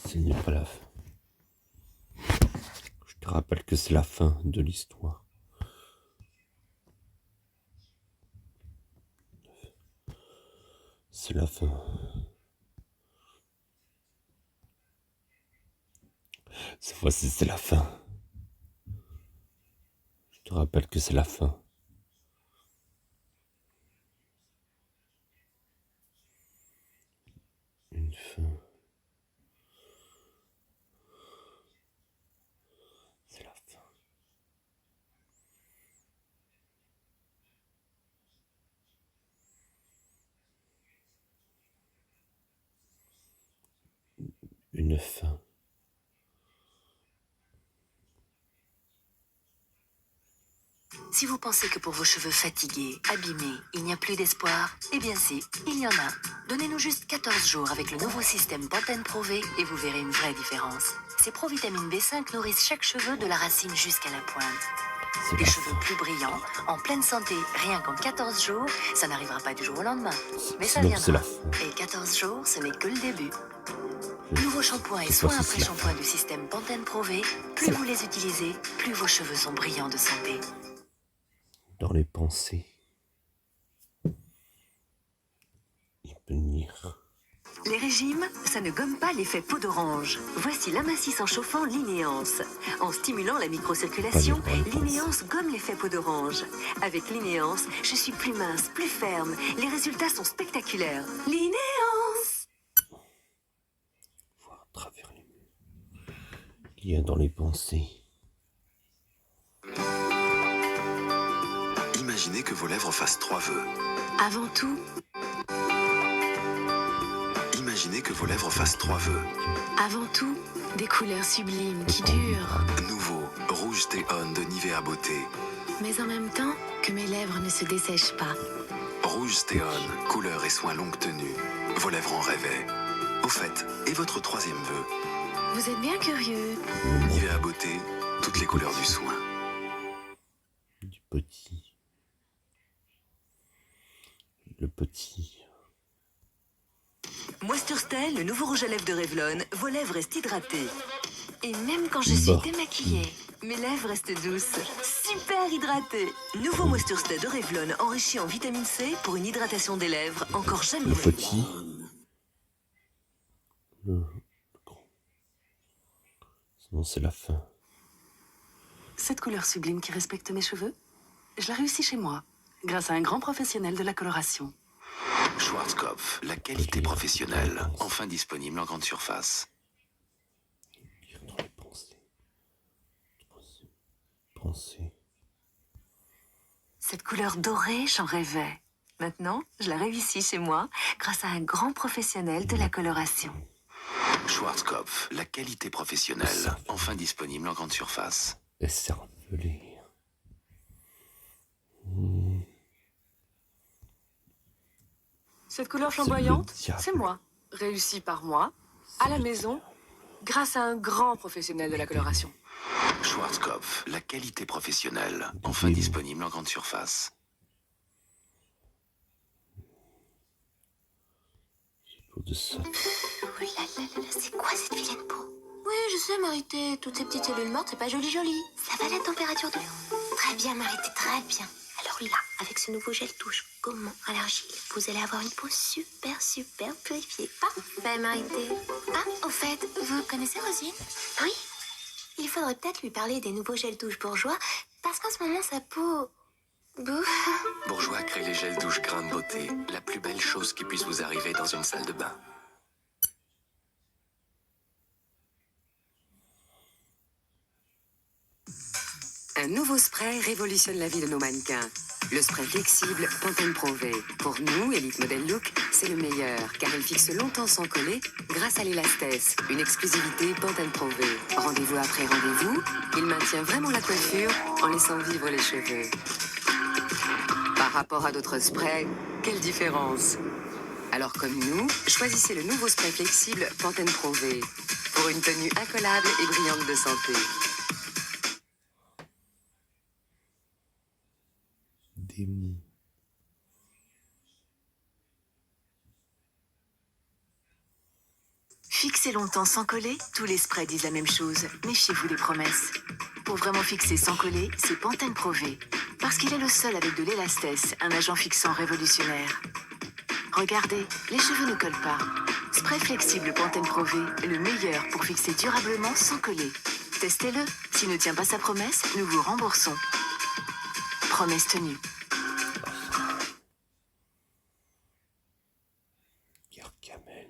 Ce n'est pas la fin. Je te rappelle que c'est la fin de l'histoire. C'est la fin. Cette fois-ci, c'est la fin. Je te rappelle que c'est la fin. Une fin. C'est la fin. Une fin. Si vous pensez que pour vos cheveux fatigués, abîmés, il n'y a plus d'espoir, eh bien si, il y en a. Donnez-nous juste 14 jours avec le nouveau système Pantene Pro V et vous verrez une vraie différence. Ces provitamines B5 nourrissent chaque cheveu de la racine jusqu'à la pointe. C'est Des la cheveux fin. plus brillants, en pleine santé, rien qu'en 14 jours, ça n'arrivera pas du jour au lendemain. Mais ça Donc c'est la viendra. fin. Et 14 jours, ce n'est que le début. Je- Nouveau shampoing et Cette soin fois-ci, après c'est la shampoing fin. du système Pantene Pro V, C'est plus la vous les utilisez, plus vos cheveux sont brillants de santé. Dans les pensées. Il peut venir. Les régimes, ça ne gomme pas l'effet peau d'orange. Voici l'amincissant chauffant Linéance. En stimulant la microcirculation, Pas les Linéance gomme l'effet peau d'orange. Avec Linéance, je suis plus mince, plus ferme. Les résultats sont spectaculaires. Linéance! Voir à travers les murs. Il y a dans les pensées. Imaginez que vos lèvres fassent 3 vœux. Avant tout, Imaginez que vos lèvres fassent 3 vœux. avant tout, des couleurs sublimes qui durent. Nouveau, rouge Théon de Nivea Beauté. Mais en même temps, que mes lèvres ne se dessèchent pas. Rouge Théon, couleur et soin longue tenue. Vos lèvres en rêvaient. Au fait, et votre 3e vœu? Vous êtes bien curieux. Nivea Beauté, toutes les couleurs du soin. Du petit. Le petit. Moisture-Style, le nouveau rouge à lèvres de Revlon, vos lèvres restent hydratées. Et même quand je suis Bah. démaquillée, mes lèvres restent douces, super hydratées. Nouveau Moisture-Style de Revlon enrichi en vitamine C pour une hydratation des lèvres encore jamais Le vue. petit. Le grand. Sinon, c'est la fin. Cette couleur sublime qui respecte mes cheveux, je la réussis chez moi, grâce à un grand professionnel de la coloration. Schwarzkopf, la qualité professionnelle, enfin disponible en grande surface. Lire dans les pensées. Pensées. Cette couleur dorée, j'en rêvais. Maintenant, je la réussis chez moi, grâce à un grand professionnel de la coloration. Schwarzkopf, la qualité professionnelle, enfin disponible en grande surface. Écervelé. Cette couleur C'est le flamboyante, diable. c'est moi, réussie par moi, à la maison, grâce à un grand professionnel de la coloration. Schwarzkopf, la qualité professionnelle, enfin Oui. disponible en grande surface. Peau de sac. Oh là là là là, c'est quoi cette vilaine peau? Oui, je sais, Marité, toutes ces petites cellules mortes, c'est pas joli joli. Ça va la température de l'eau? Très bien, Marité, très bien. Alors là, avec ce nouveau gel douche gommant à l'argile, vous allez avoir une peau super, super purifiée. Parfait, Marité. Ah, au fait, vous connaissez Rosine? Oui. Il faudrait peut-être lui parler des nouveaux gels douche bourgeois, parce qu'en ce moment, sa peau... Bouh. Bourgeois crée les gels douche grain de beauté, la plus belle chose qui puisse vous arriver dans une salle de bain. Un nouveau spray révolutionne la vie de nos mannequins. Le spray flexible Pantene Pro V. Pour nous, Elite Model Look, c'est le meilleur, car elle fixe longtemps sans coller grâce à l'élastesse, une exclusivité Pantene Pro V. Rendez-vous après rendez-vous, il maintient vraiment la coiffure en laissant vivre les cheveux. Par rapport à d'autres sprays, quelle différence? Alors comme nous, choisissez le nouveau spray flexible Pantene Pro V pour une tenue incollable et brillante de santé. Démon. Fixer longtemps sans coller, tous les sprays disent la même chose. Méfiez-vous des promesses. Pour vraiment fixer sans coller, c'est Pantene Pro V. Parce qu'il est le seul avec de l'élastesse, un agent fixant révolutionnaire. Regardez, les cheveux ne collent pas. Spray flexible Pantene Pro V, le meilleur pour fixer durablement sans coller. Testez-le. S'il ne tient pas sa promesse, nous vous remboursons. Promesse tenue. Gargamel.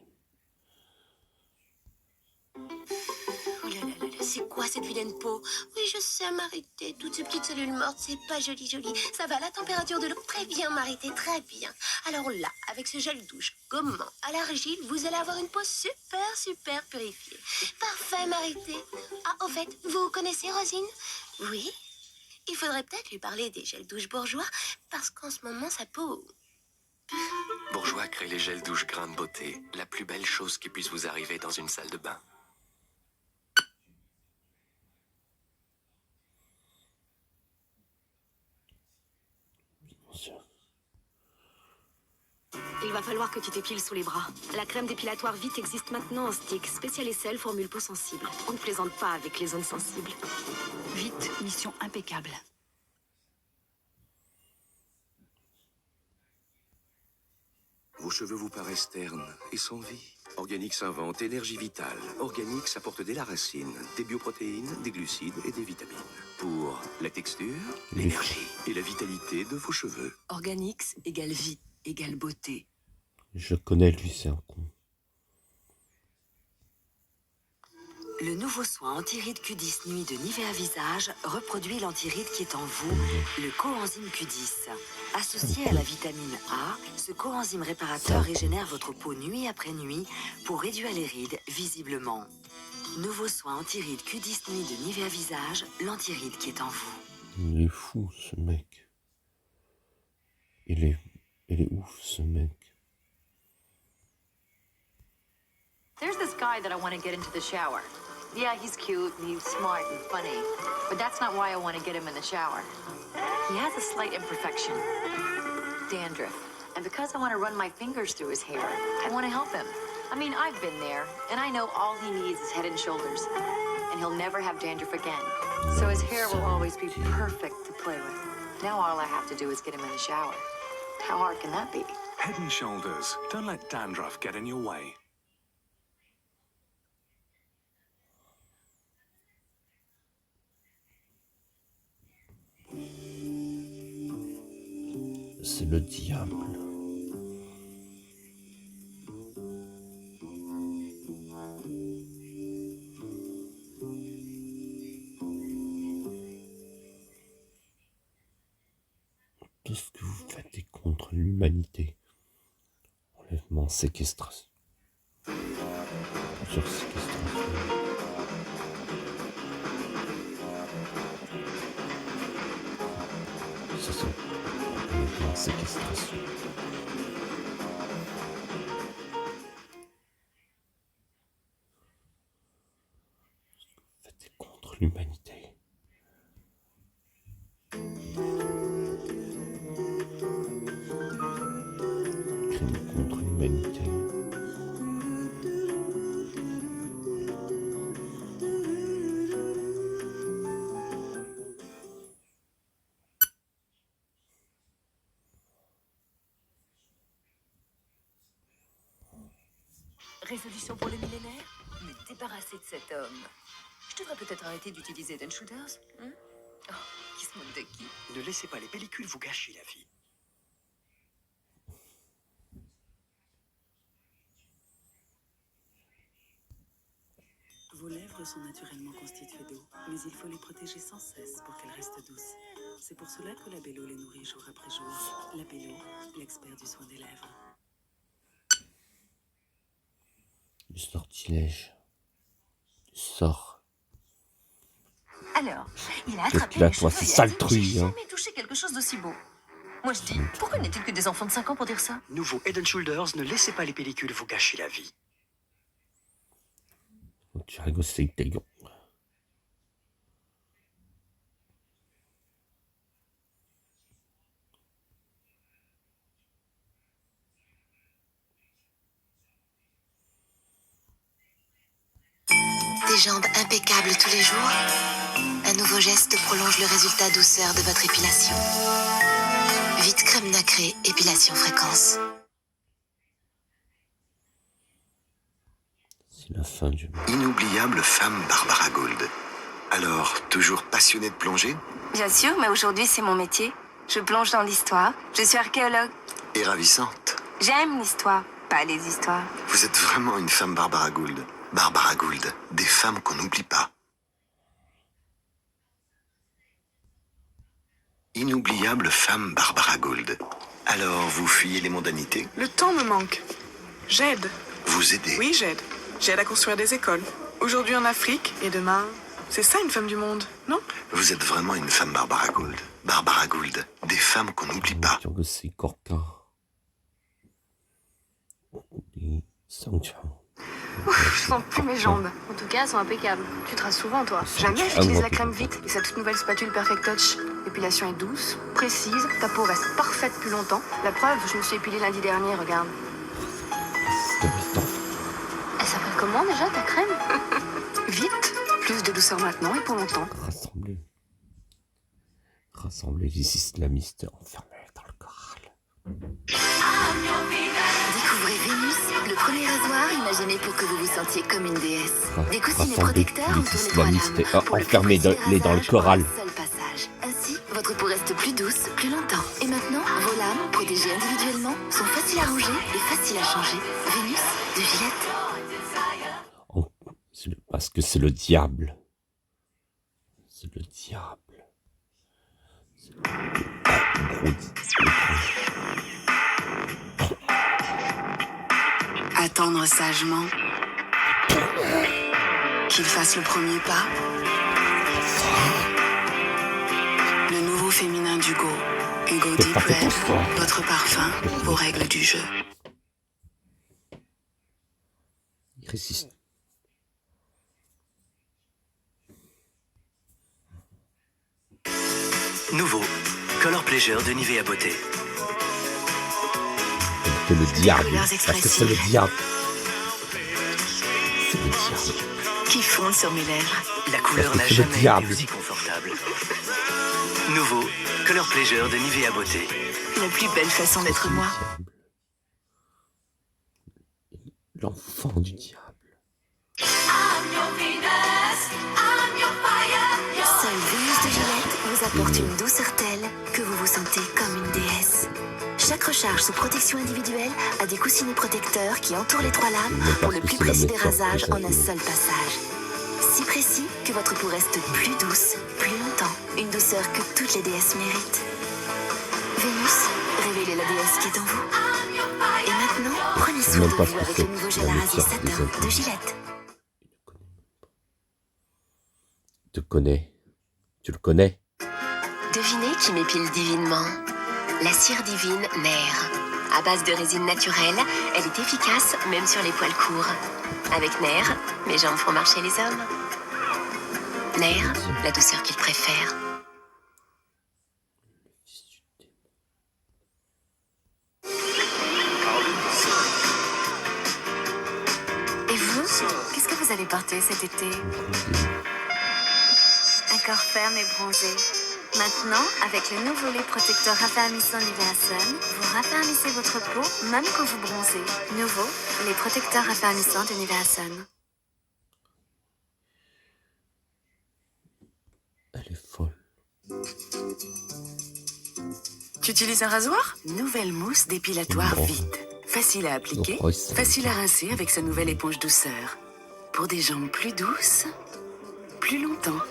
Oh là là là là, c'est quoi cette vilaine peau? Oui, je sais, Marité, toutes ces petites cellules mortes, c'est pas joli joli. Ça va, la température de l'eau? Très bien, Marité, très bien. Alors là, avec ce gel douche gommant à l'argile, vous allez avoir une peau super, super purifiée. Parfait, Marité. Ah, au fait, vous connaissez Rosine? Oui. Il faudrait peut-être lui parler des gels douche bourgeois, parce qu'en ce moment, sa peau... Bourgeois crée les gels douche grains de beauté, la plus belle chose qui puisse vous arriver dans une salle de bain. Il va falloir que tu t'épiles sous les bras. La crème dépilatoire Vite existe maintenant en stick, spécial aisselle, formule peau sensible. On ne plaisante pas avec les zones sensibles. Vite, mission impeccable. Vos cheveux vous paraissent ternes et sans vie. Organix invente énergie vitale. Organix apporte dès la racine des bioprotéines, des glucides et des vitamines. Pour la texture, l'énergie et la vitalité de vos cheveux. Organix égale vie, égale beauté. Je connais lui, c'est un con. Le nouveau soin anti-rides Q10 Nuit de Nivea Visage reproduit l'anti-rides qui est en vous, le coenzyme Q10. Associé à la vitamine A, ce coenzyme réparateur régénère votre peau nuit après nuit pour réduire les rides visiblement. Nouveau soin anti-rides Q10 Nuit de Nivea Visage, l'anti-ride qui est en vous. Il est fou, ce mec. Il est ouf, ce mec. There's this guy that I want to get into the shower. Yeah, he's cute and he's smart and funny, but that's not why I want to get him in the shower. He has a slight imperfection, dandruff, and because I want to run my fingers through his hair, I want to help him. I mean, I've been there, and I know all he needs is Head and Shoulders, and he'll never have dandruff again. So his hair will always be perfect to play with. Now all I have to do is get him in the shower. How hard can that be? Head and Shoulders. Don't let dandruff get in your way. C'est le diable. Tout ce que vous faites est contre l'humanité. Enlèvement, séquestration. Sur séquestration. C'est ça. Enlèvement, séquestration. Ce que vous faites est contre l'humanité. Crime contre l'humanité. Résolution pour le millénaire? Me débarrasser de cet homme. Je devrais peut-être arrêter d'utiliser Head and Shoulders. Oh, qui se moque de qui? Ne laissez pas les pellicules vous gâcher la vie. Vos lèvres sont naturellement constituées d'eau, mais il faut les protéger sans cesse pour qu'elles restent douces. C'est pour cela que la Bello les nourrit jour après jour. La Bello, l'expert du soin des lèvres. Du sortilège. Du sort. Alors, il a Qu'est-ce attrapé qu'il a, les toi, cheveux c'est et a sale dit, truie, j'ai hein. jamais touché quelque chose d'aussi beau. Moi je dis, pourquoi n'est-il que des enfants de 5 ans pour dire ça? Nouveau Head and Shoulders, ne laissez pas les pellicules vous gâcher la vie. Tu rigoles, c'est italien. Des jambes impeccables tous les jours? Un nouveau geste prolonge le résultat douceur de votre épilation. Vite crème nacrée, épilation fréquence. C'est la fin du monde. Inoubliable femme Barbara Gould. Alors, toujours passionnée de plongée? Bien sûr, mais aujourd'hui c'est mon métier. Je plonge dans l'histoire. Je suis archéologue. Et ravissante. J'aime l'histoire, pas les histoires. Vous êtes vraiment une femme Barbara Gould. Barbara Gould, des femmes qu'on n'oublie pas. Inoubliable femme Barbara Gould. Alors, vous fuyez les mondanités? Le temps me manque. J'aide. Vous aidez? Oui, j'aide. J'aide à construire des écoles. Aujourd'hui en Afrique et demain... C'est ça une femme du monde, non? Vous êtes vraiment une femme Barbara Gould. Barbara Gould, des femmes qu'on n'oublie pas. C'est Corca. Je sens plus mes jambes. En tout cas, elles sont impeccables. Tu traces souvent, toi. Jamais j'utilise la crème vite et sa toute nouvelle spatule Perfect Touch. L'épilation est douce, précise, ta peau reste parfaite plus longtemps. La preuve, je me suis épilée lundi dernier, regarde. Elle s'appelle comment déjà, ta crème? Vite, plus de douceur maintenant et pour longtemps. Rassembler les islamistes enfermés dans le corral. Découvrez Vénus, le premier rasoir imaginé pour que vous vous sentiez comme une déesse. Des coussinets Rassembler protecteurs les autour des trois islamistes lames. Pour le plus enfermés précis dans le rasage, corral. en un seul passage. Ainsi, votre peau reste plus douce, plus longtemps. Et maintenant, vos lames, protégées individuellement, sont faciles à ranger et faciles à changer. Vénus de Gillette. Parce que c'est le diable. C'est le diable. C'est le gros. Attendre sagement. Qu'il fasse le premier pas. Le nouveau féminin d'Hugo. Hugo Deep Red, votre parfum, vos règles du jeu. Il résiste. Nouveau, Color Pleasure de Nivea Beauté. C'est le diable. Parce que c'est le diable. C'est le diable. Qui fondent sur mes lèvres. La couleur n'a jamais été aussi confortable. Nouveau, Color Pleasure de Nivea Beauté. La plus belle façon d'être moi. L'enfant du diable. Seule Vénus de Gillette vous apporte une douceur telle que vous vous sentez comme une déesse. Chaque recharge sous protection individuelle a des coussinets protecteurs qui entourent les trois lames pour le plus précis des rasages en un seul passage. Si précis que votre peau reste plus douce, plus longtemps. Une douceur que toutes les déesses méritent. Vénus, révélez la déesse qui est en vous. Et maintenant, prenez soin de vous avec le nouveau gel à raser satin de Gillette. Tu le connais. Devinez qui m'épile divinement. La cire divine Nair. À base de résine naturelle, elle est efficace même sur les poils courts. Avec Nair, mes jambes font marcher les hommes. Nair, la douceur qu'ils préfèrent. Et vous, qu'est-ce que vous allez porter cet été? Un corps ferme et bronzé. Maintenant, avec le nouveau lait protecteur raffermissant Nivea Sun, vous raffermissez votre peau même quand vous bronzez. Nouveau, lait protecteur raffermissant de Nivea Sun. Elle est folle. Tu utilises un rasoir? Nouvelle mousse dépilatoire vite. Facile à appliquer, facile à rincer avec sa nouvelle éponge douceur. Pour des jambes plus douces, plus longtemps.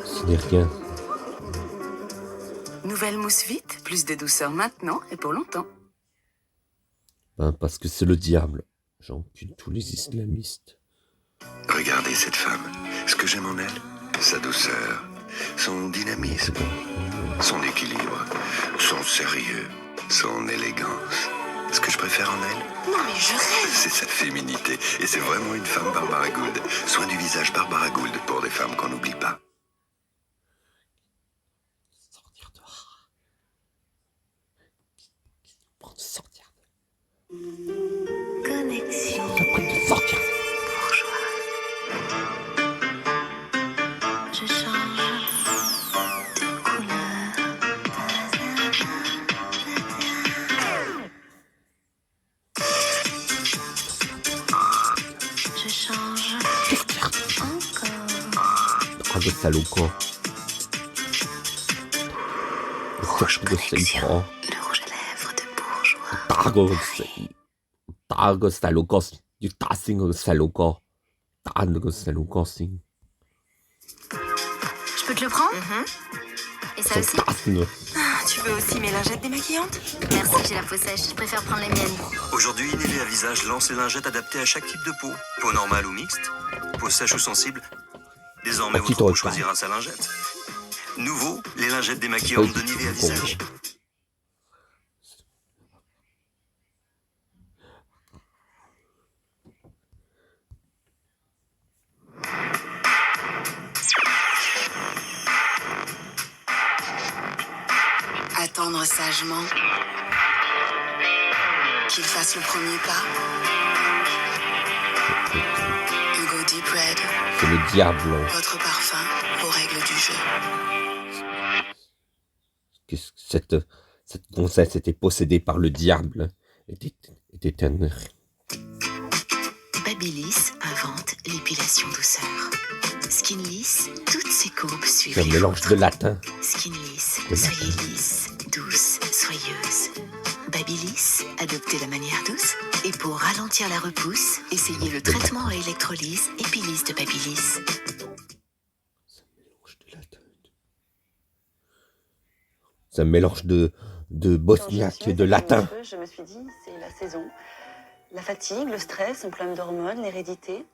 Ce n'est rien. Nouvelle mousse vite, plus de douceur maintenant et pour longtemps. Parce que c'est le diable. J'encule tous les islamistes. Regardez cette femme. Ce que j'aime en elle, sa douceur, son dynamisme, son équilibre, son sérieux, son élégance. Ce que je préfère en elle, Non mais je rêve. c'est sa féminité. Et c'est vraiment une femme Barbara Gould. Soin du visage Barbara Gould pour des femmes qu'on n'oublie pas. Sortir. Connexion. Sortir. Bourgeois. Targue Saloco. Rouge Connexion, le rouge à lèvres de bourgeois. Targue Saloco. Du Tassing Saloco. Targue Saloco. Je peux te le prendre? Et ça aussi? Tu veux aussi mes lingettes démaquillantes? Merci, j'ai la peau sèche. Je préfère prendre les miennes. Aujourd'hui, Nivea Visage lance les lingettes adaptées à chaque type de peau. Peau normale ou mixte, peau sèche ou sensible. Désormais, votre peau choisira sa lingette. Nouveau, les lingettes démaquillantes de Nivea Visage. Attendre sagement qu'il fasse le premier pas. Hugo Deep Red. C'est le diable. Votre parfum aux règles du jeu. Cette princesse était possédée par le diable. Était un... Babyliss invente l'épilation douceur. Skinless, toutes ses courbes suivent. C'est un mélange de latin. Skinless, soyez lisse, douce, soyeuse. Babyliss, adoptez la manière douce. Et pour ralentir la repousse, essayez le traitement à électrolyse Épilisse de Babyliss. C'est un mélange de bosniaque et de latin. Je me suis dit, c'est la saison. La fatigue, le stress, un problème d'hormones, l'hérédité.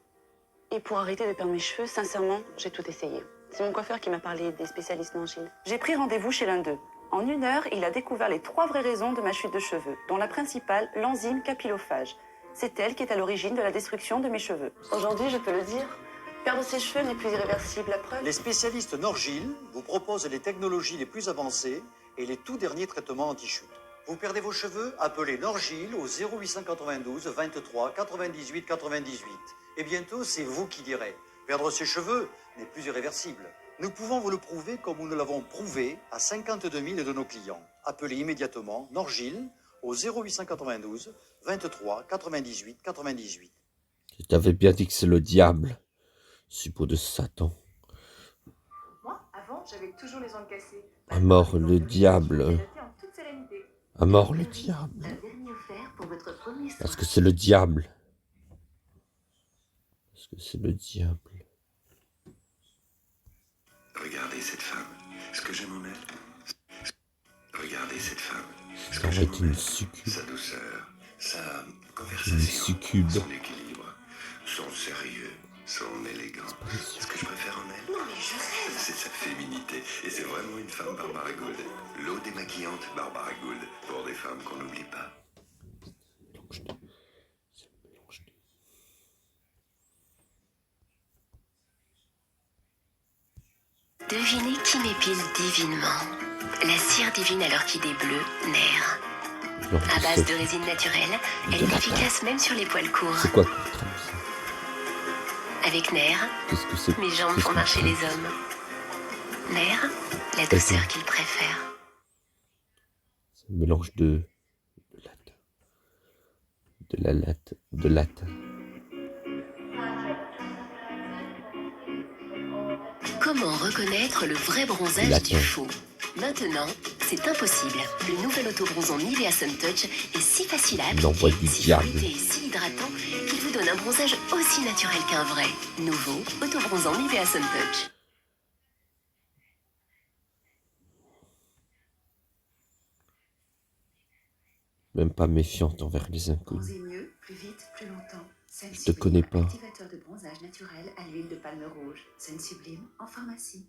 Et pour arrêter de perdre mes cheveux, sincèrement, j'ai tout essayé. C'est mon coiffeur qui m'a parlé des spécialistes Norgine. J'ai pris rendez-vous chez l'un d'eux. En 1 heure, il a découvert les 3 vraies raisons de ma chute de cheveux, dont la principale, l'enzyme capillophage. C'est elle qui est à l'origine de la destruction de mes cheveux. Aujourd'hui, je peux le dire, perdre ses cheveux n'est plus irréversible, la preuve. Les spécialistes Norgine vous proposent les technologies les plus avancées et les tout derniers traitements anti-chute. Vous perdez vos cheveux? Appelez Norgine au 0892 23 98 98. Et bientôt, c'est vous qui direz. Perdre ses cheveux n'est plus irréversible. Nous pouvons vous le prouver comme nous l'avons prouvé à 52 000 de nos clients. Appelez immédiatement Norgine au 0892 23 98 98. Je t'avais bien dit que c'est le diable. Suppôt de Satan. Moi, avant, j'avais toujours les ongles cassés. À mort le diable. À mort le diable. Parce que c'est le diable. Parce que c'est le diable. Regardez cette femme. Ce que j'aime en elle. Regardez cette femme. Ce Ça que va j'aime être en une elle. succube. Sa douceur, sa Une conversation, succube. son équilibre, son sérieux, son élégance. Ce que je préfère en elle, c'est sa féminité. Et c'est vraiment une femme Barbara Gould. L'eau démaquillante Barbara Gould. Pour des femmes qu'on n'oublie pas. Devinez qui m'épile divinement. La cire divine à l'orchidée bleue, Nair. À base de résine naturelle, elle est efficace même sur les poils courts. C'est quoi? Avec Nair, Qu'est-ce que c'est? mes jambes font marcher les hommes. Nair, la douceur qu'ils préfèrent. C'est un mélange de latin. De latin. Comment reconnaître le vrai bronzage du faux? Maintenant, c'est impossible. Le nouvel autobronzant Nivea Sun Touch est si facile à appliquer, si fluidé et si hydratant qu'il vous donne un bronzage aussi naturel qu'un vrai. Nouveau autobronzant Nivea Sun Touch. Même pas méfiante envers les inconnus. Bronzer mieux, plus vite, plus longtemps. Sun Je te connais pas. Activateur de bronzage naturel à l'huile de palme rouge. Sun Sublime en pharmacie.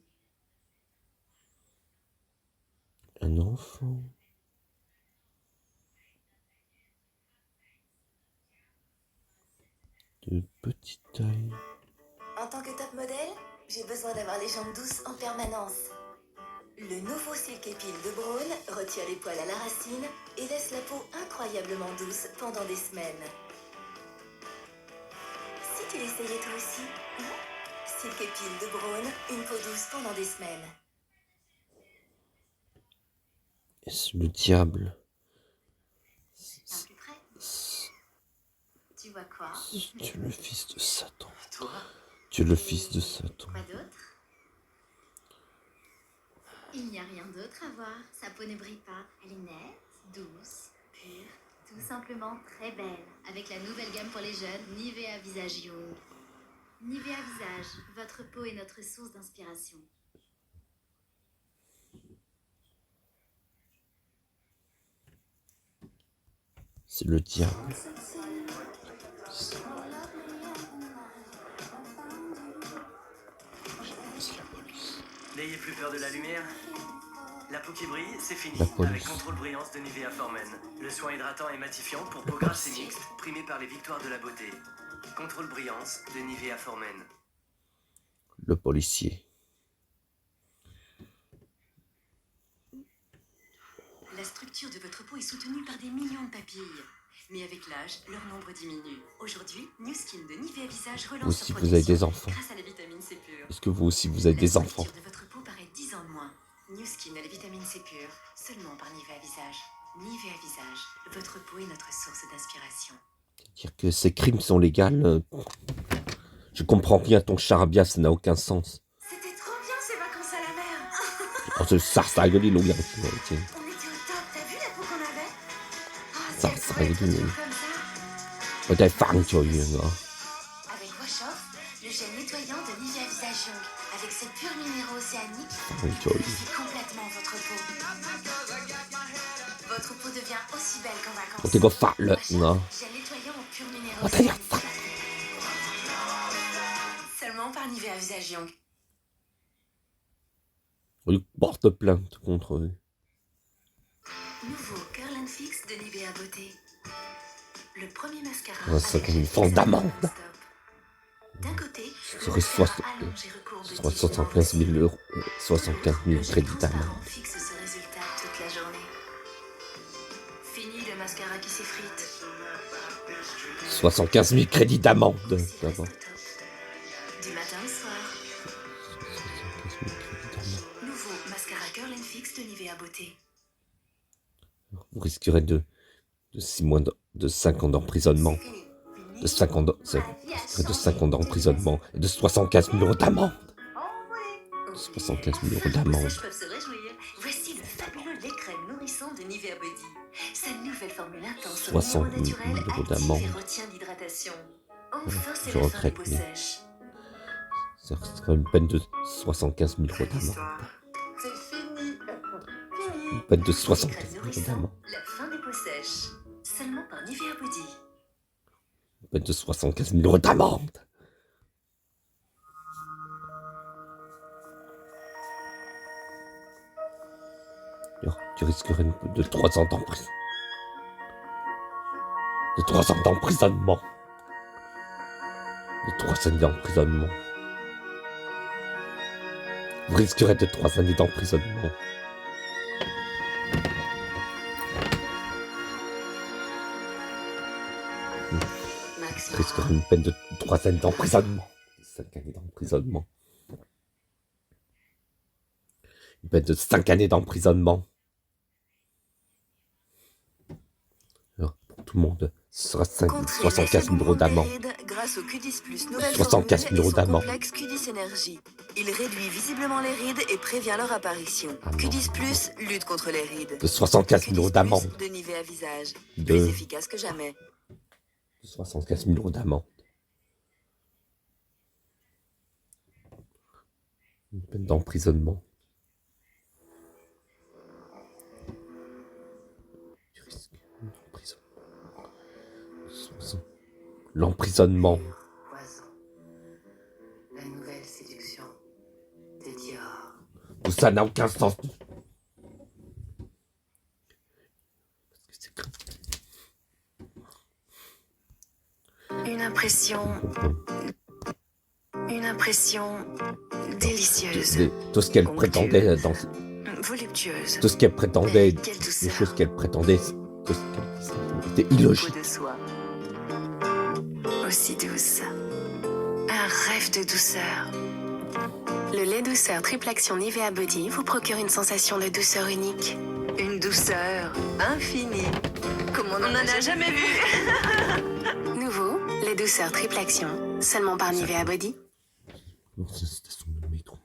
Un enfant. De petite taille. En tant que top modèle, j'ai besoin d'avoir les jambes douces en permanence. Le nouveau Silk Epile de Braun retire les poils à la racine et laisse la peau incroyablement douce pendant des semaines. Si tu l'essayais toi aussi, hein? Silk Epile de Braun, une peau douce pendant des semaines. Est-ce le diable? Plus près. Tu vois quoi? Tu es le fils de Satan. Tu es le fils de Satan. Quoi d'autre? Il n'y a rien d'autre à voir. Sa peau ne brille pas. Elle est nette, douce, pure, tout simplement très belle. Avec la nouvelle gamme pour les jeunes, Nivea Visage Young. Nivea Visage, votre peau est notre source d'inspiration. C'est le diable. N'ayez plus peur de la lumière. La peau qui brille, c'est fini. Avec contrôle brillance de Nivea Formen. Le soin hydratant et matifiant pour peau grasse et mixte, primé par les victoires de la beauté. Contrôle brillance de Nivea Formen. Le policier. La structure de votre peau est soutenue par des millions de papilles. Mais avec l'âge, leur nombre diminue. Aujourd'hui, New Skin de Nivea Visage relance Vous sur aussi, protection vous avez des enfants. grâce à la vitamine C pure. Est-ce que vous aussi, vous avez des enfants? La structure de votre peau paraît 10 ans de moins. New Skin a la vitamine C pure, seulement par Nivea Visage. Nivea Visage, votre peau est notre source d'inspiration. Dire que ces crimes sont légaux. Je comprends bien ton charabia, ça n'a aucun sens. C'était trop bien ces vacances à la mer. Oh, c'est ça, ça rigole, il On était au top, t'as vu la peau qu'on avait? Ça rigole. Oh, t'as faim, tu vois. Avec Wash Off, le gel nettoyant de Nivea Visage Young. Avec ses purs minéraux océaniques, purifie complètement votre peau. Votre peau devient aussi belle qu'en vacances. Oh, t'es gars, le, non. Gel nettoyant aux purs minéraux Oh, t'as dit, océaniques. Seulement par Nivea Visage Young. il porte plainte contre eux. Nouveau Curl and Fix de Nivea Beauté. Le premier mascara. Ça comme une forme d'amende. D'un côté, J'aurais 75 000 euros, 75 000 crédits d'amende. fixe ce résultat toute la journée. Fini le mascara qui s'effrite. 75 000 crédits d'amende. Du matin au soir. Nouveau mascara Curl and Fix de Nivea Beauté. Vous risquerez de 6 mois de 5 ans d'emprisonnement. De 5 ans d'emprisonnement et de 75 000 euros d'amende. 75 000 euros d'amende. Peuvent se réjouir. Voici le fabuleux lait crème nourrissant de Nivea Body. Sa nouvelle formule intense au 60 000 naturel euros active d'amende. et retient l'hydratation. Enfin, c'est Je la fin des regrette, peaux mais sèches. ça serait une peine de 75 000 euros d'amende. C'est fini. Une peine de 75 000 euros d'amende. La fin des peaux sèches. Seulement par Nivea Body. Une peine de 75 000 euros d'amende. Tu risquerais de 3 ans d'emprisonnement. De 3 ans d'emprisonnement. De 3 années d'emprisonnement. Vous risquerez de 3 années d'emprisonnement. Vous risquerez une peine de 3 années d'emprisonnement. 5 années d'emprisonnement. Une peine de 5 années d'emprisonnement. Alors, pour tout le monde, ce sera 75 000 euros d'amende. Grâce au Q10 Plus, nouvelle 75 000 euros formule et son d'amende. complexe Q10 Énergie. Il réduit visiblement les rides et prévient leur apparition. Q10 Plus lutte contre les rides. De 75 000 euros d'amende. De Nivea Visage. De Plus efficace que jamais. 75 000 euros d'amende. Une peine d'emprisonnement. Tu risques l'emprisonnement. La nouvelle séduction de Dior. Tout ça n'a aucun sens. Une impression délicieuse. Tout ce qu'elle prétendait dans... Voluptueuse. Tout ce qu'elle prétendait, Quelle douceur. les choses qu'elle prétendait, tout ce qu'elle était illogique. De soie. Aussi douce. Un rêve de douceur. Le lait douceur triple action Nivea Body vous procure une sensation de douceur unique. Une douceur infinie. Comme on n'en a jamais vu. Nouveau, lait douceur triple action, seulement par Nivea Body. Non, c'est une station de métro.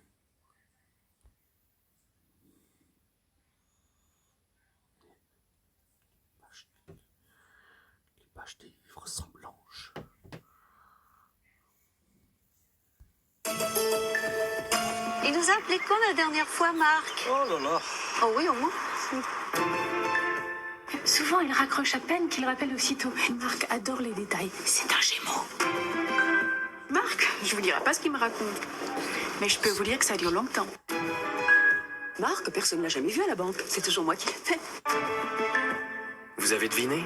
Il nous a appelé quand la dernière fois, Marc? Oh là là. Oh oui, au moins. Souvent, il raccroche à peine qu'il rappelle aussitôt. Marc adore les détails. C'est un gémeau. Marc, je vous dirai pas ce qu'il me raconte. Mais je peux vous dire que ça dure longtemps. Marc, personne ne l'a jamais vu à la banque. C'est toujours moi qui l'ai fait. Vous avez deviné?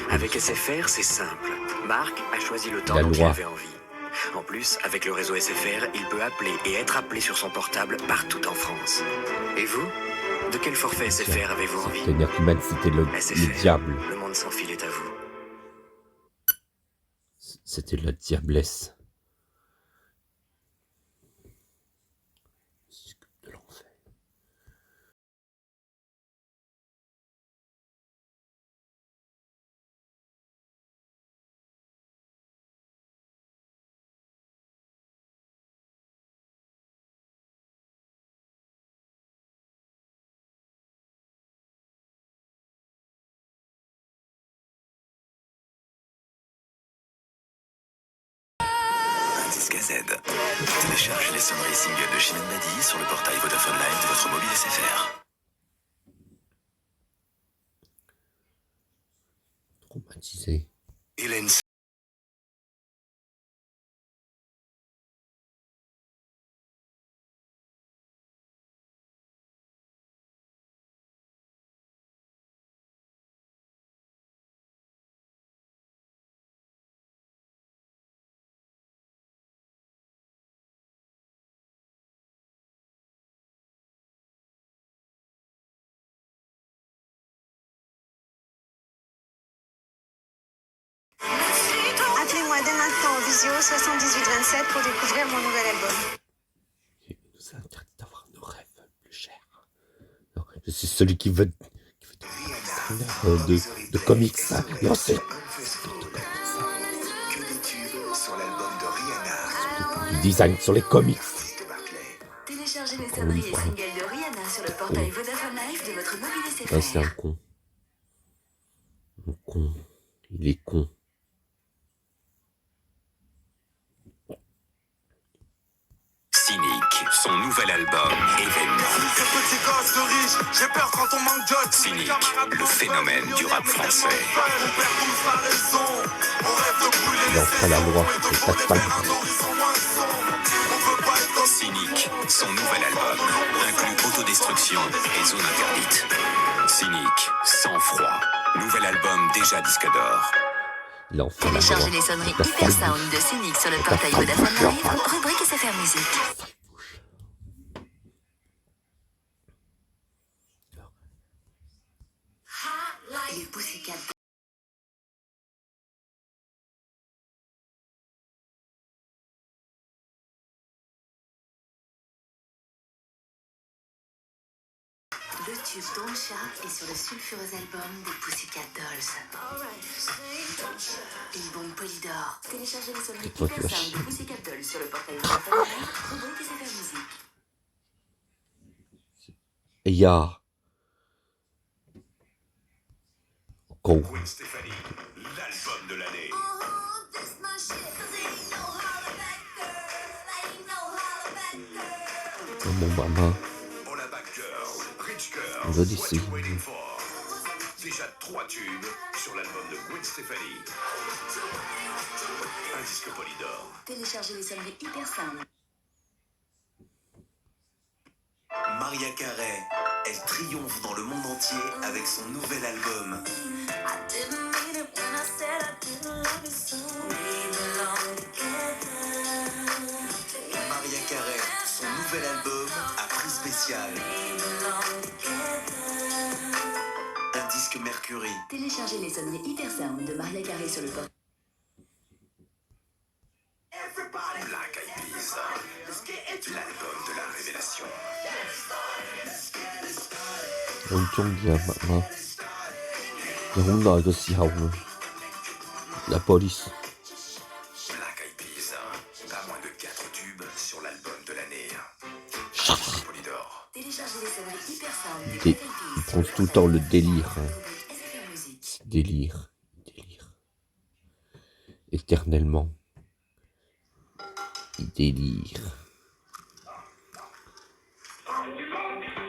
Avec SFR, c'est simple. Marc a choisi le temps La dont il loi. avait envie. En plus, avec le réseau SFR, il peut appeler et être appelé sur son portable partout en France. Et vous? De quel forfait SFR avez-vous envie? C'est-à-dire qu'Human, c'était le diable. Le monde sans fil est à vous. C'était la diablesse. De l'enfer. Disque à Z. Téléchargez les sonneries singles de Chimène Badi sur le portail Vodafone Live de votre mobile SFR. Traumatisé. Hélène. Appelez-moi dès maintenant au Visio 7827 pour découvrir mon nouvel album. Il nous a interdit d'avoir nos rêves plus chers. Non, je suis celui qui veut de comics. Non, c'est du design sur les comics. Téléchargez les sonneries et singles de Rihanna sur le portail Vodafone Live de votre mobile SFR. Ah, c'est un con. Un con. Il est con. Cynic, son nouvel album, événement. Cynic, le phénomène du rap français. Il enfreint la loi. C'est pas de Cynic, son nouvel album, inclut autodestruction et zone interdite. Cynic, sang-froid, nouvel album déjà disque d'or. Il enfreint la loi. Téléchargez les sonneries Hyper Sound de Cynic sur le portail Vodafone Live, rubrique SFR Musique. Les Pussycat. Le tube Don't Cha est sur le sulfureux album des Pussycat Dolls. Une bombe Polydor. Téléchargez les sonneries Hyper Sound des Pussycat Dolls sur le portail Vodafone Live, rubrique SFR Musique. Et il y a... Con. Gwen Stefani, l'album de l'année. Mon maman. Pour la Bad Girl, Rich Girl, On va d'ici. What You Waiting For. Déjà 3 tubes sur l'album de Gwen Stefani. Un disque Polydor. Téléchargez les sonneries Hyper Sound. Maria Carey, elle triomphe dans le monde entier avec son nouvel album. Maria Carey, son nouvel album à prix spécial. Un disque Mercury. Téléchargez les sonneries Hyper Sound de Maria Carey sur le portail. Black Eyed Peas, l'album de la révélation. La police. Black Eyed Peas, pas moins de 4 tubes sur l'album de l'année. Polydor. Téléchargez les sonneries Hyper Sound des Ils prennent tout le temps le délire. Délire. Éternellement. Il délire.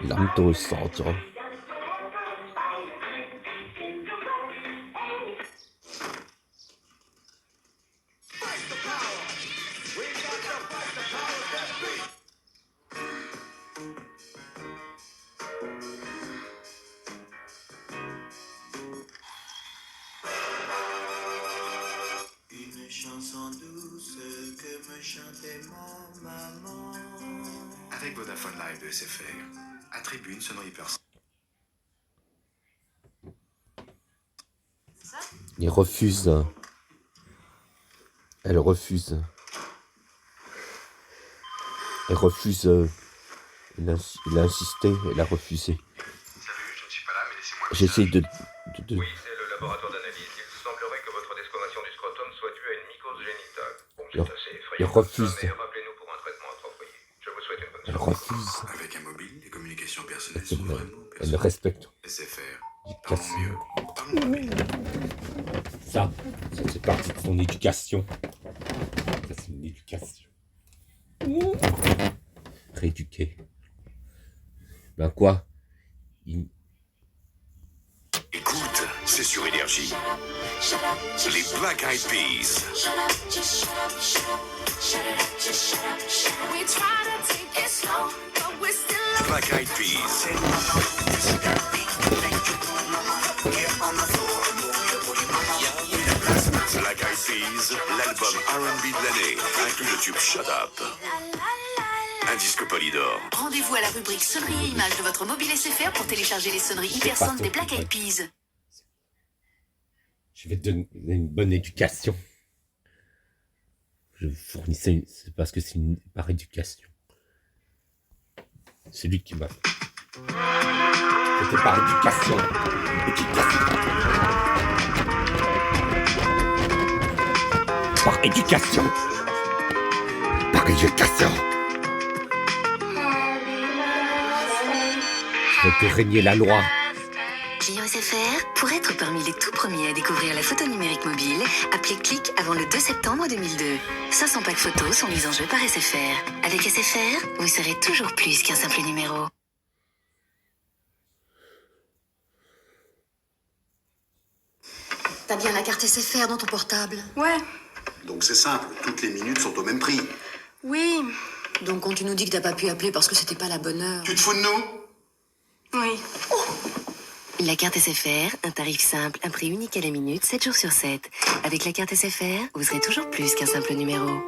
L'arme dans le centre. Une chanson douce que me chantait ma maman. Avec Vodafone Live de SFR, attribue une sonnerie personnelle. Il refuse. Elle refuse. Elle refuse. Il a insisté, elle a refusé. J'essaye de... Oui, c'est le laboratoire d'analyse. Il semblerait que votre desquamation du scrotum soit due à une mycose génitale. Bon, c'est assez effrayant. Il refuse. Mais rappelez-nous pour un traitement approprié. Je vous souhaite une bonne Elle refuse. Avec un mobile, les communications personnelles Elle, sont vraiment elle le respecte. SFR. Éducation. Ça c'est partie de son éducation. Ça, c'est une éducation. Rééduquer. Ben quoi? Écoute, c'est sur Énergie. Les Black Eyed Peas. Black Eyed Peas. Black Eyed Peas, l'album R&B de l'année, inclut le tube Shut Up. Un disque Polydor. Rendez-vous à la rubrique sonnerie et images de votre mobile SFR pour télécharger les sonneries hyper sound des Black Eyed Peas. Je vais te donner une bonne éducation. Je fournissais c'est parce que c'est par éducation. C'est lui qui m'a... C'était par éducation. Par éducation. Par éducation. Je vais te régner la loi. Client SFR, pour être parmi les tout premiers à découvrir la photo numérique mobile, appelez Click avant le 2 septembre 2002. 500 packs photos sont mis en jeu par SFR. Avec SFR, vous serez toujours plus qu'un simple numéro. T'as bien la carte SFR dans ton portable? Ouais. Donc c'est simple, toutes les minutes sont au même prix. Oui. Donc quand tu nous dis que t'as pas pu appeler parce que c'était pas la bonne heure... Tu te fous de nous? Oui. La carte SFR, un tarif simple, un prix unique à la minute, 7 jours sur 7. Avec la carte SFR, vous serez toujours plus qu'un simple numéro.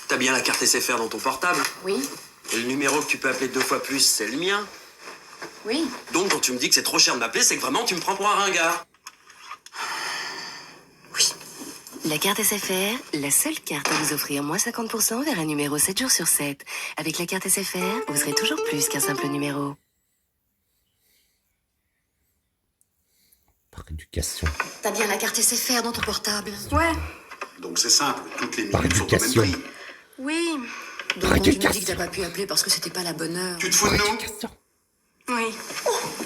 T'as bien la carte SFR dans ton portable? Oui. Et le numéro que tu peux appeler 2 fois plus, c'est le mien? Oui. Donc quand tu me dis que c'est trop cher de m'appeler, c'est que vraiment tu me prends pour un ringard. La carte SFR, la seule carte à vous offrir moins 50% vers un numéro 7 jours sur 7. Avec la carte SFR, vous serez toujours plus qu'un simple numéro. Par éducation. T'as bien la carte SFR dans ton portable? Ouais. Donc c'est simple, toutes les Par minutes sont au même éducation. prix. Oui. Donc quand tu nous dis que t'as pas pu appeler parce que c'était pas la bonne heure... Tu te fous de nous? Oui.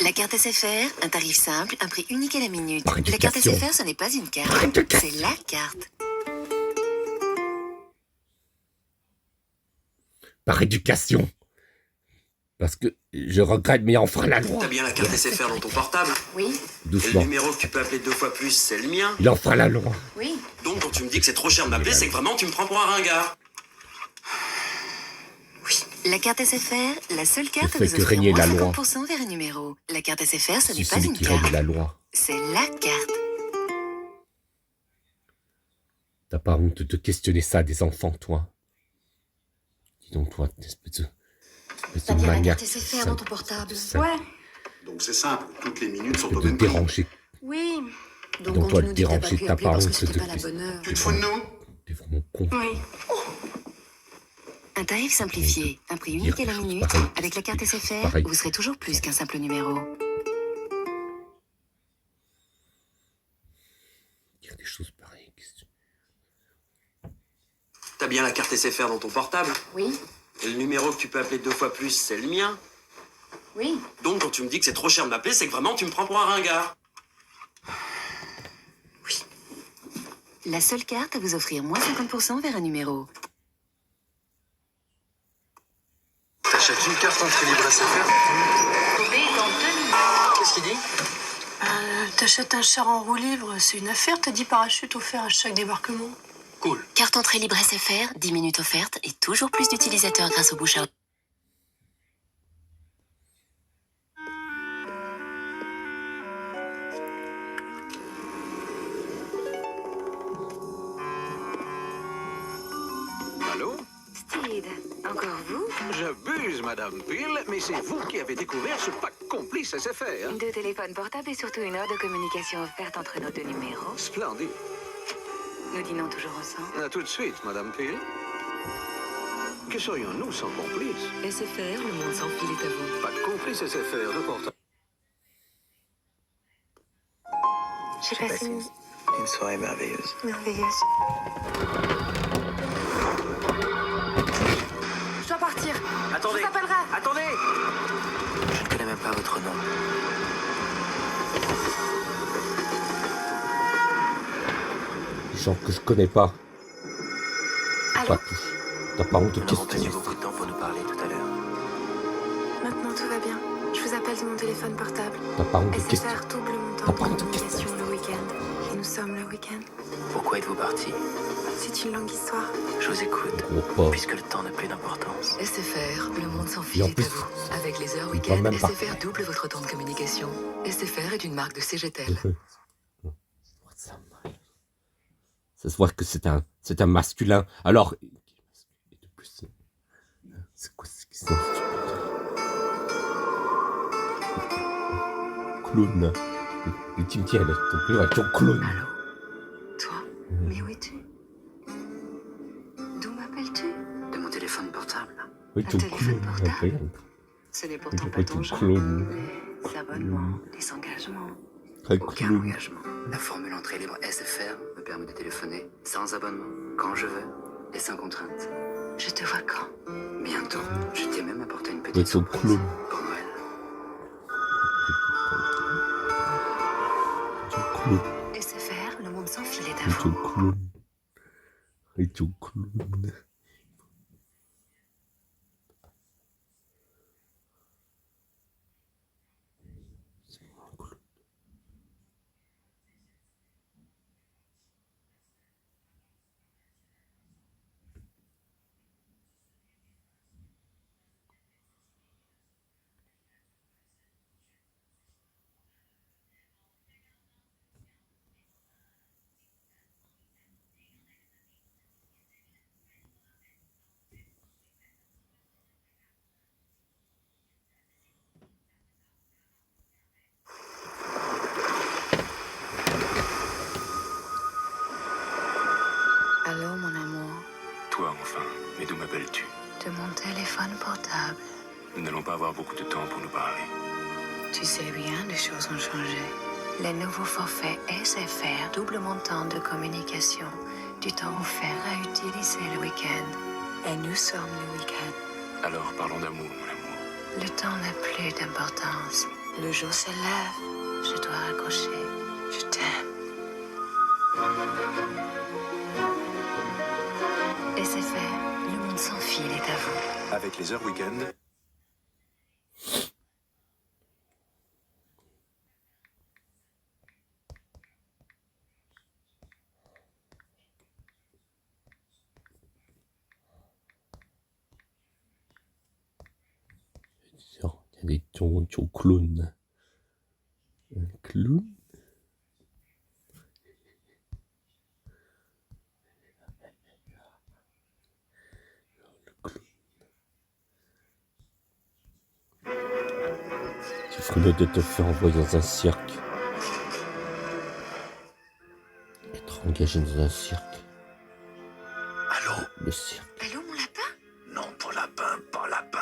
La carte SFR, un tarif simple, un prix unique à la minute. Par La carte éducation. SFR, ce n'est pas une carte, c'est la carte. Par éducation. Parce que je regrette, mais enfin la loi. T'as bien la carte SFR dans ton portable? Oui. Et le Doucement. numéro que tu peux appeler 2 fois plus, c'est le mien? Il enfreint la loi. Oui. Donc quand tu me dis que c'est trop cher de m'appeler, c'est que vraiment tu me prends pour un ringard. La carte SFR, la seule carte à fait vous que offrir régner moins la loi. 50% vers un numéro. La carte SFR, ce n'est C'est pas celui une qui carte, règle la loi. c'est la carte. T'as pas honte de te questionner ça des enfants, toi? Dis donc, toi, espèce T'as de bien la maniaque. carte SFR dans ton portable? Ouais. Donc c'est simple, toutes les minutes sont De au te même prix. déranger. Oui. Donc Donc quand toi, tu nous dis que t'as pas déranger, pu t'as appeler pas parce que honte c'était de pas la bonne heure... Tu te fous de nous? T'es vraiment con. Oui. Un tarif simplifié, un prix unique à la minute. pareil. Avec la carte SFR, pareil. vous serez toujours plus qu'un simple numéro. Dire des choses pareilles. T'as bien la carte SFR dans ton portable? Oui. Et le numéro que tu peux appeler 2 fois plus, c'est le mien? Oui. Donc quand tu me dis que c'est trop cher de m'appeler, c'est que vraiment tu me prends pour un ringard. La seule carte à vous offrir moins 50% vers un numéro. Entrée libre SFR. Trouvé dans 2 minutes. Qu'est-ce qu'il dit? T'achètes un char en roue libre, c'est une affaire, t'as 10 parachutes offerts à chaque débarquement. Cool. Carte entrée libre SFR, 10 minutes offertes et toujours plus d'utilisateurs grâce au bouche à oreille. Allô? Steed, encore vous? J'abuse, Madame Peel, mais c'est vous qui avez découvert ce pack complice SFR. 2 téléphones portables et surtout une heure de communication offerte entre nos 2 numéros. Splendide. Nous dînons toujours ensemble. À tout de suite, Madame Peel. Que serions-nous sans complice? SFR, le monde sans fil est à vous. Pas de complice SFR, de portable. J'ai passé une soirée merveilleuse. merveilleuse. Je dois partir. Attendez. Je vous appellerai. Attendez. Je ne connais même pas votre nom. Les gens que je connais pas. Allô? Pas tous. T'as pas honte de Nous qu'est-ce avons que tenu tu beaucoup de temps pour nous parler tout à l'heure. Maintenant tout va bien. Je vous appelle de mon téléphone portable. T'as pas honte de qu'est-ce que SFR double montant T'as de pas honte de qu'est-ce que communication le week-end. Et nous sommes le week-end. Pourquoi êtes-vous parti? C'est une longue histoire. Je vous écoute, gros pas. puisque le temps n'a plus d'importance. SFR, le monde sans Et fil en est plus, à vous. Avec les heures il parle week-end, même pas. SFR double votre temps de communication. SFR est une marque de CGTEL. Ça se voit que c'est un masculin. Alors, et de plus, c'est quoi ce qu'ils sont clown. Le cimetière, là, ton père est ton clown. Allô? Toi? Mais où es-tu? D'où m'appelles-tu? De mon téléphone portable. Oui, ton clown. Regarde. Ce n'est pourtant Je pas vois ton ton genre. clown. Les abonnements, les engagements. Très Aucun clown. engagement. La formule entrée libre SFR me permet de téléphoner sans abonnement, quand je veux et sans contrainte. Je te vois quand? Bientôt. Je t'ai même apporté une Oui, petite ton surprise clown. pour Noël. Ton clown. SFR, le monde sans fil est à Et ton vous. clown. Et ton clown. Allô, mon amour. Toi, enfin. Mais d'où m'appelles-tu? De mon téléphone portable. Nous n'allons pas avoir beaucoup de temps pour nous parler. Tu sais bien, les choses ont changé. Les nouveaux forfaits SFR, double montant de communication, du temps offert à utiliser le week-end. Et nous sommes le week-end. Alors, parlons d'amour, mon amour. Le temps n'a plus d'importance. Le jour se lève. Je dois raccrocher. Je t'aime. SFR, le monde sans fil est à vous. Avec les heures week-end, Il y a des ton clown. Un clown? Tu ferais mieux de te faire envoyer dans un cirque. Être engagé dans un cirque. Allô? Le cirque. Allô, mon lapin? Non, pas lapin, pas lapin.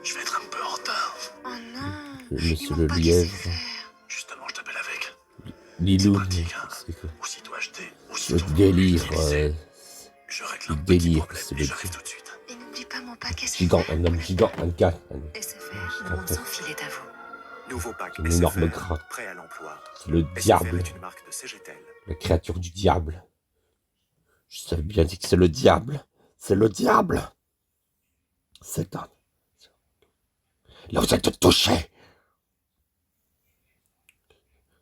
Je vais être un peu en retard. Oh non. Monsieur le lièvre. Justement, je t'appelle avec. Lilou. C'est quoi? Aussitôt acheté, Le aussitôt délire. Je règle Le un petit délire, problème c'est et le j'arrive tout de suite. Et n'oublie pas mon paquet gigant, un homme gigant, un gars. SFR, le monde sans fil est à vous. Nouveau pack Une énorme SFR, gras. prêt à l'emploi. C'est le SFR diable. est une marque de CGTEL. La créature du diable. Je savais bien dit que c'est le diable. C'est le diable. C'est un. Là, vous êtes touché.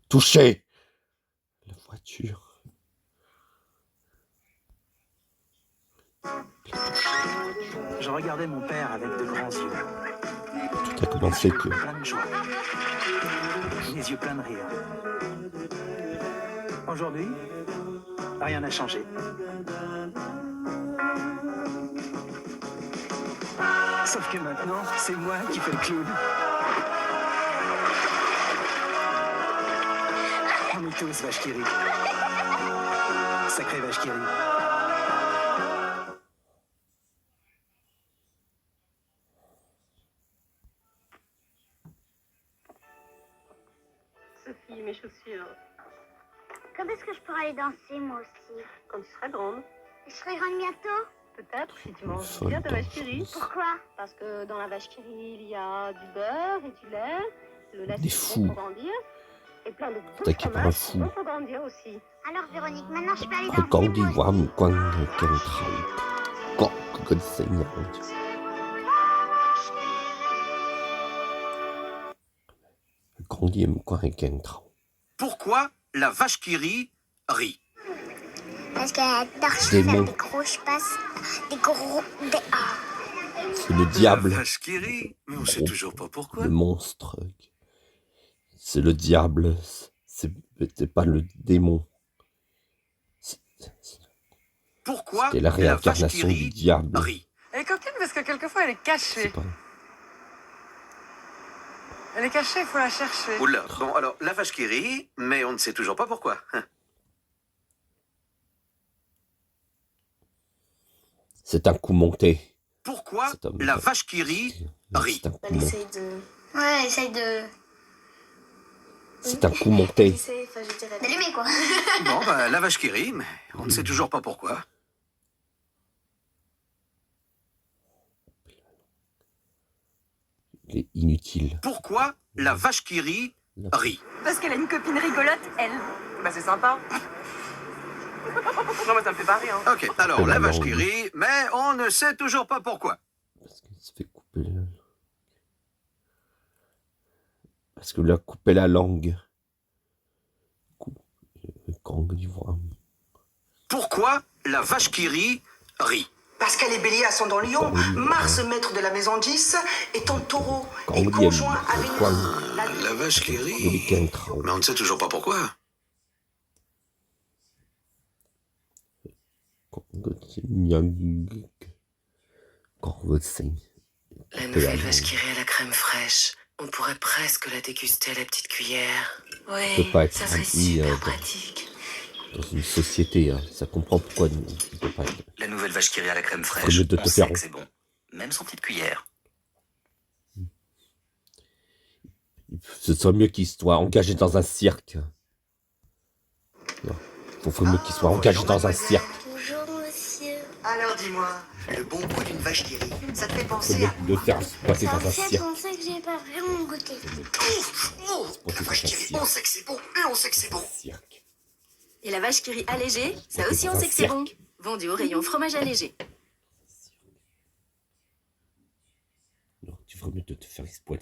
Touché. La voiture. Je regardais mon père avec de grands yeux. Tout a commencé que... Plein de joie. Les yeux pleins de rire. Aujourd'hui, rien n'a changé. Sauf que maintenant, c'est moi qui fais le clown. On est tous vaches qui rient. Sacré vache qui rit. Sophie, mes chaussures. Quand est-ce que je pourrais aller danser, moi aussi? Quand tu seras grande. Je serai grande bientôt? Peut-être si tu manges bien ta vache qui rit. Pourquoi? Parce que dans la vache qui rit, il y a du beurre et du lait. Le lait, Des c'est bon fous. pour grandir. Et plein de Attaqué par un fou. bon pour grandir aussi. Alors, Véronique, maintenant je peux aller danser, Quand il moi voit mon coin de quand il saigne. Quand il me coin Pourquoi la vache qui rit rit? Parce qu'elle adore Démon. faire des gros chepasses, des gros... C'est le diable. La vache qui rit, mais on sait toujours pas pourquoi. Le monstre. C'est le diable. C'est pas le démon. Pourquoi C'était la la vache qui réincarnation du rit diable. rit? Elle est coquine parce que quelquefois elle est cachée. Pas... Elle est cachée, il faut la chercher. Oula, bon alors, la vache qui rit, mais on ne sait toujours pas pourquoi. C'est un coup monté. Pourquoi la vache qui rit rit? C'est un coup Elle monté. essaye de... Ouais, elle essaye de... C'est un coup monté. Essaye, enfin, je dirais... D'allumer, quoi. Bon, bah, la vache qui rit, mais on ne sait toujours pas pourquoi. Il est inutile. Pourquoi la vache qui rit rit? Parce qu'elle a une copine rigolote, elle. Bah c'est sympa. Non, mais ça me fait pas rire. Hein. Ok, alors, la vache qui rit, mais on ne sait toujours pas pourquoi. Parce que lui a coupé la langue. Quand il voit... Pourquoi la vache qui rit rit? Parce qu'elle est bélier ascendant Lion, Mars, maître de la maison 10, est en taureau et Quand conjoint à il Vénus. La vache qui rit, mais on ne sait toujours pas pourquoi. La nouvelle vache qui rit à la crème fraîche. On pourrait presque la déguster à la petite cuillère. On peut Oui, pas être ça serait ami, super pratique. dans une société. Hein. Ça comprend pourquoi il peut pas être... La nouvelle vache qui rit à la crème Au fraîche, lieu de te on sait faire- que c'est bon. Même sans petite cuillère. Ce serait mieux qu'il soit engagé dans un cirque. Il faut mieux qu'il soit engagé dans un cirque. Bonjour, monsieur. Alors dis-moi, le bon goût d'une vache qui rit, ça te fait C'est penser mieux à... de le faire exploiter Ça dans me un fait cirque. penser que j'ai pas vraiment goûté. La vache qui rit, on sait que c'est bon, et on sait que c'est bon. Et la vache qui rit allégée, ça aussi on sait que c'est bon. Vendu au rayon fromage allégé. Tu ferais mieux de te faire exploiter.